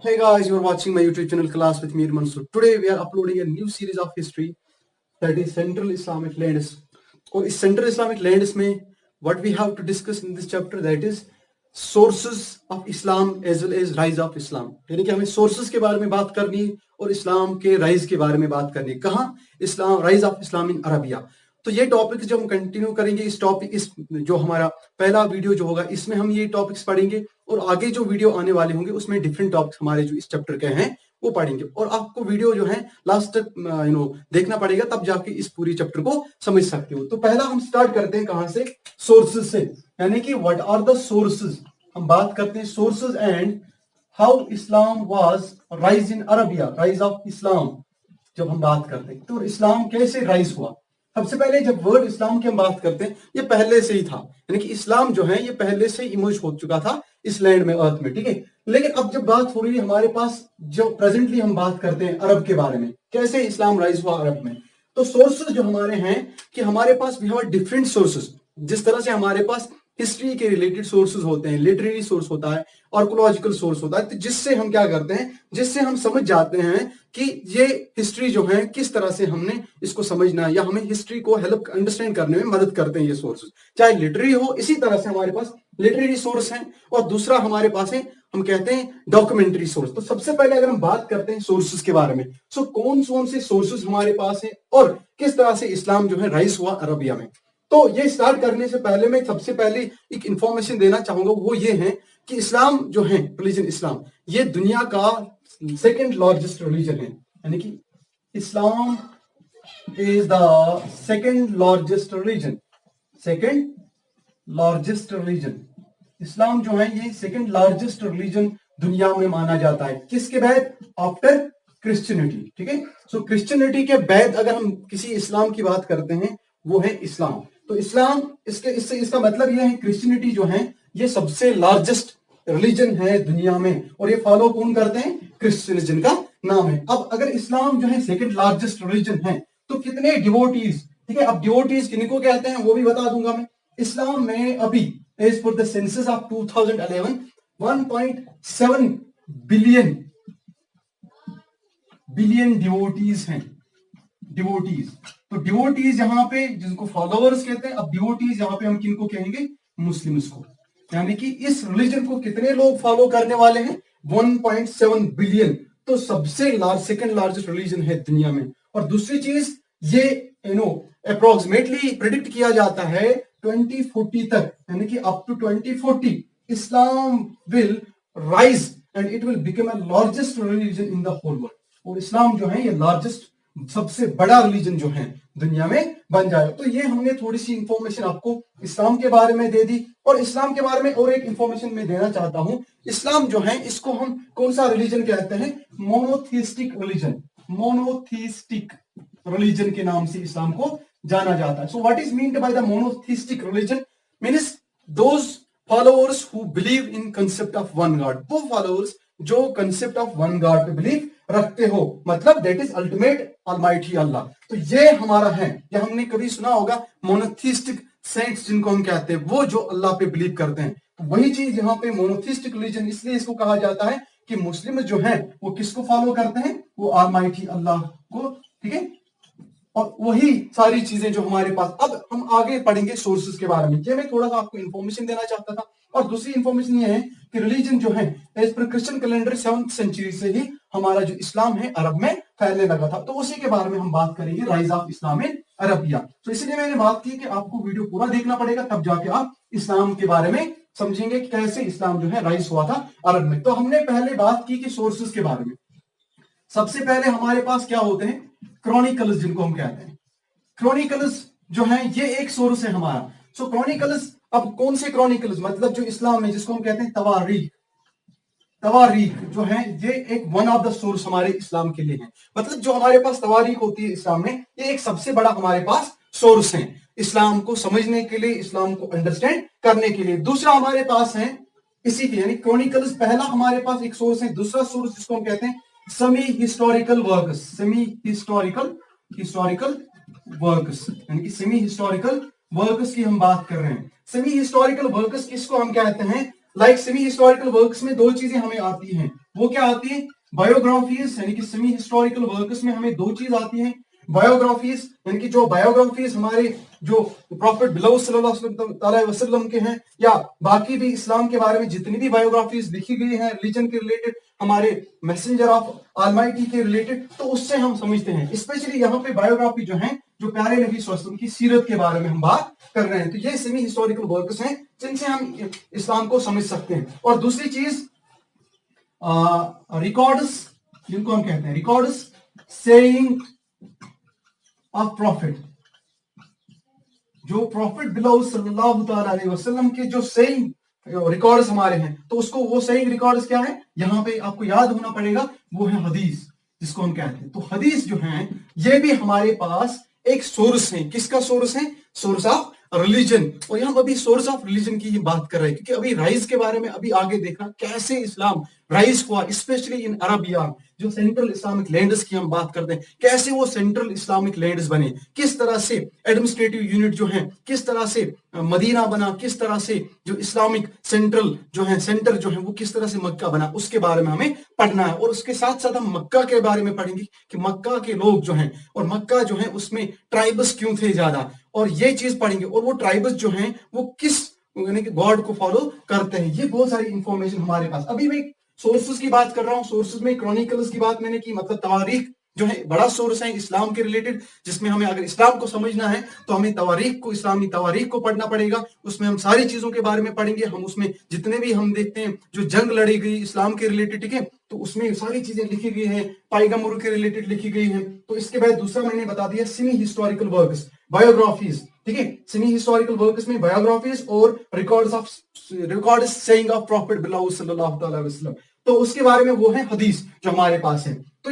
Hey guys, you're watching my YouTube channel Class with Mir Mansoor. Today we are uploading a new series of history that is Central Islamic Lands. और इस Central Islamic Lands में what we have to discuss in this chapter that is sources of Islam as well as rise of Islam. यानी कि हमें sources के बारे में बात करनी है और इस्लाम के rise के बारे में बात करनी है. कहाँ? इस्लाम rise of Islam in Arabia. तो ये टॉपिक जो हम कंटिन्यू करेंगे इस जो हमारा पहला वीडियो जो होगा इसमें हम ये टॉपिक्स पढ़ेंगे और आगे जो वीडियो आने वाले होंगे उसमें डिफरेंट टॉपिक्स हमारे जो इस चैप्टर के हैं वो पढ़ेंगे और आपको वीडियो जो है लास्ट तक देखना पड़ेगा तब जाके इस पूरी चैप्टर को समझ सकते हो. तो पहला हम स्टार्ट करते हैं कहां से? सोर्सेज से, यानी कि व्हाट आर द सोर्सेज. हम बात करते हैं sources and how Islam was rise in Arabia, rise of Islam. जब हम बात करते हैं तो इस्लाम कैसे राइज हुआ. सबसे पहले जब वर्ड इस्लाम की हम बात करते हैं ये पहले से ही था, यानी कि इस्लाम जो है ये पहले से इमर्ज हो चुका था इस लैंड में, अर्थ में, ठीक है. लेकिन अब जब बात हो रही है हमारे पास जो प्रेजेंटली हम बात करते हैं अरब के बारे में, कैसे इस्लाम राइज हुआ अरब में. तो सोर्सेज जो हमारे हैं कि हमारे पास वी हैव डिफरेंट सोर्सेज. जिस तरह से हमारे पास हिस्ट्री के रिलेटेड सोर्सेज होते हैं, लिटरेरी सोर्स होता है, आर्कोलॉजिकल सोर्स होता है, तो जिससे हम क्या करते हैं, जिससे हम समझ जाते हैं कि ये हिस्ट्री जो है किस तरह से हमने इसको समझना है या हमें हिस्ट्री को हेल्प अंडरस्टैंड करने में मदद करते हैं ये सोर्सेज, चाहे लिटरेरी हो. इसी तरह से हमारे पास लिटरेरी सोर्स है और दूसरा हमारे पास है हम कहते हैं डॉक्यूमेंट्री सोर्स. तो सबसे पहले अगर हम बात करते हैं सोर्सेज के बारे में, सो कौन से सोर्सेज हमारे पास है और किस तरह से इस्लाम जो है राइज हुआ अरबिया में. तो ये स्टार्ट करने से पहले मैं सबसे पहले एक इंफॉर्मेशन देना चाहूंगा, वो ये है कि इस्लाम जो है, रिलीजन इस्लाम, ये दुनिया का सेकंड लार्जेस्ट रिलीजन है. यानी कि Islam is the second largest religion. Second largest religion Islam जो है ये सेकंड लार्जेस्ट रिलीजन दुनिया में माना जाता है. किसके बाद? आफ्टर क्रिश्चियनिटी, ठीक है. सो क्रिश्चियनिटी के बाद अगर हम किसी इस्लाम की बात करते हैं वो है इस्लाम. तो इस्लाम इसका मतलब यह है क्रिश्चियनिटी जो है ये सबसे लार्जेस्ट रिलीजन है दुनिया में और ये फॉलो कौन करते हैं? क्रिश्चियन, जिनका नाम है. अब अगर इस्लाम जो है सेकंड लार्जेस्ट रिलीजन है तो कितने डिवोटीज, ठीक है. अब डिवोटीज किनको कहते हैं वो भी बता दूंगा मैं. इस्लाम में अभी as per the census of 2011 1.7 billion devotees हैं. डिवोटीज, तो डिवोटीज यहाँ पे जिनको फॉलोअर्स कहते हैं. अब डिवोटीज यहाँ पे हम किनको कहेंगे? मुस्लिम्स को. यानी कि इस रिलीजन को कितने लोग फॉलो करने वाले हैं? 1.7 बिलियन. तो सबसे सेकंड लार्जेस्ट रिलीजन है दुनिया में. और दूसरी चीज ये अप्रोक्सीमेटली प्रिडिक्ट किया जाता है 2040 तक, यानी कि up to 2040 Islam will rise and it will become a largest religion in the whole world. और इस्लाम जो है ये लार्जेस्ट, सबसे बड़ा रिलीजन जो है दुनिया में बन जाएगा. तो ये हमने थोड़ी सी इंफॉर्मेशन आपको इस्लाम के बारे में दे दी. और इस्लाम के बारे में और एक इंफॉर्मेशन मैं देना चाहता हूं. इस्लाम जो है इसको हम कौन सा रिलीजन कहते हैं? Monotheistic religion. मोनोथिस्टिक रिलीजन के नाम से इस्लाम को जाना जाता है. So what is meant by the monotheistic religion? Means those followers who believe in concept of one God. वो फॉलोअर्स जो कंसेप्ट ऑफ वन गॉड पे बिलीव रखते हो, मतलब दैट इज अल्टीमेट ऑलमाइटी अल्लाह. तो ये हमारा है. या हमने कभी सुना होगा मोनोथिस्टिक सेंट्स जिनको हम कहते हैं, वो जो अल्लाह पे बिलीव करते हैं. तो वही चीज यहाँ पे मोनोथिस्टिक रिलीजन, इसलिए इसको कहा जाता है कि मुस्लिम जो है वो किसको फॉलो करते हैं? वो ऑलमाइटी अल्लाह को, ठीक है. और वही सारी चीजें जो हमारे पास. अब हम आगे पढ़ेंगे सोर्सेज के बारे में. ये मैं थोड़ा सा आपको इंफॉर्मेशन देना चाहता था. और दूसरी इंफॉर्मेशन ये है कि रिलीजन जो है as per Christian calendar 7th century से ही हमारा जो इस्लाम है अरब में फैलने लगा था. तो उसी के बारे में हम बात करेंगे, rise of Islam in Arabia. तो इसलिए मैंने बात की कि आपको वीडियो पूरा देखना पड़ेगा, तब जाके आप इस्लाम के बारे में समझेंगे कि कैसे इस्लाम जो है राइज हुआ था अरब में. तो हमने पहले बात की कि सोर्सेज के बारे में. सबसे पहले हमारे पास क्या होते हैं? क्रॉनिकल्स, जिनको हम कहते हैं. क्रॉनिकल्स जो है ये एक सोर्स है हमारा. सो क्रॉनिकल्स, अब कौन से क्रॉनिकल्स? मतलब जो इस्लाम में जिसको हम कहते हैं तवारीख. तवारीख जो है ये एक वन ऑफ द सोर्स हमारे इस्लाम के लिए है. मतलब जो हमारे पास तवारीख होती है इस्लाम में, ये एक सबसे बड़ा हमारे पास सोर्स है इस्लाम को समझने के लिए, इस्लाम को अंडरस्टैंड करने के लिए. दूसरा हमारे पास है इसी के, यानी क्रॉनिकल्स पहला हमारे पास एक सोर्स है. दूसरा सोर्स जिसको हम कहते हैं semi historical works. Semi historical works, यानी कि सेमी हिस्टोरिकल वर्क्स की हम बात कर रहे हैं. सेमी हिस्टोरिकल वर्क्स किसको हम कहते हैं? लाइक सेमी हिस्टोरिकल वर्क्स में दो चीजें हमें आती हैं. वो क्या आती है? बायोग्राफीज, यानी कि सेमी हिस्टोरिकल वर्क्स में हमें दो चीज आती हैं। बायोग्राफीज यानी कि जो बायोग्राफीज हमारे जो प्रॉफिट बिलाउद सल्लल्लाहु अलैहि वसल्लम के हैं, या बाकी भी इस्लाम के बारे में जितनी भी बायोग्राफीज लिखी गई हैं रिलीजन के रिलेटेड, हमारे मैसेंजर ऑफ ऑलमाइटी के रिलेटेड, तो उससे हम समझते हैं। स्पेशली यहाँ पे बायोग्राफी जो है, जो प्यारे नबी सल्लल्लाहु अलैहि वसल्लम की सीरत के बारे में हम बात कर रहे हैं, तो ये सेमी हिस्टोरिकल वर्क्स हैं जिनसे हम इस्लाम को समझ सकते हैं। और दूसरी चीज रिकॉर्ड्स, जिनको हम कहते हैं रिकॉर्ड्स सेइंग ऑफ प्रॉफिट, जो प्रॉफिट बिलाउद सल्लल्लाहु अलैहि वसल्लम के जो सेइंग रिकॉर्ड्स हमारे हैं, तो उसको वो सेइंग रिकॉर्ड्स क्या है, यहां पे आपको याद होना पड़ेगा, वो है हदीस, जिसको हम कहते हैं। तो हदीस जो है ये भी हमारे पास एक सोर्स है। किसका सोर्स है? Source of religion. और हम अभी सोर्स ऑफ रिलीजन की ही बात कर रहे हैं, क्योंकि अभी राइज के बारे में अभी आगे देखना, कैसे इस्लाम राइज हुआ, स्पेशली इन अरबिया, जो सेंट्रल इस्लामिक लैंड्स की हम बात करते हैं, कैसे वो सेंट्रल इस्लामिक लैंड्स बने, किस तरह से एडमिनिस्ट्रेटिव यूनिट जो है, किस तरह से मदीना बना, किस तरह से जो इस्लामिक सेंट्रल जो है सेंटर जो है वो किस तरह से मक्का बना, उसके बारे में हमें पढ़ना है। और उसके साथ साथ हम मक्का के बारे में पढ़ेंगे कि मक्का के लोग जो हैं और मक्का जो है उसमें ट्राइबस क्यों थे ज्यादा, और ये चीज पढ़ेंगे। और वो ट्राइबस जो हैं वो किस यानी कि गॉड को फॉलो करते हैं, ये बहुत सारी इंफॉर्मेशन हमारे पास। अभी मैं सोर्सेज की बात कर रहा हूं, सोर्सेज में क्रॉनिकल्स की बात मैंने की, मतलब तवारीख जो है बड़ा सोर्स है इस्लाम के रिलेटेड, जिसमें हमें अगर इस्लाम को समझना है तो हमें तवारीख को, इस्लामी तवारीख को पढ़ना पड़ेगा। उसमें हम सारी चीजों के बारे में पढ़ेंगे। हम उसमें जितने भी हम देखते हैं जो जंग लड़ी गई इस्लाम के रिलेटेड, ठीक है, तो उसमें सारी चीजें लिखी गई हैं, पैगंबर के रिलेटेड लिखी गई हैं। तो इसके बाद दूसरा मैंने बता दिया सेमी हिस्टोरिकल वर्क्स, बायोग्राफीज, ठीक है, सेमी हिस्टोरिकल वर्क्स में बायोग्राफीज और रिकॉर्ड्स सेइंग ऑफ प्रॉफिट बिलाउद सल्लल्लाहु अलैहि वसल्लम, तो उसके बारे में वो है हदीस जो हमारे पास है। तो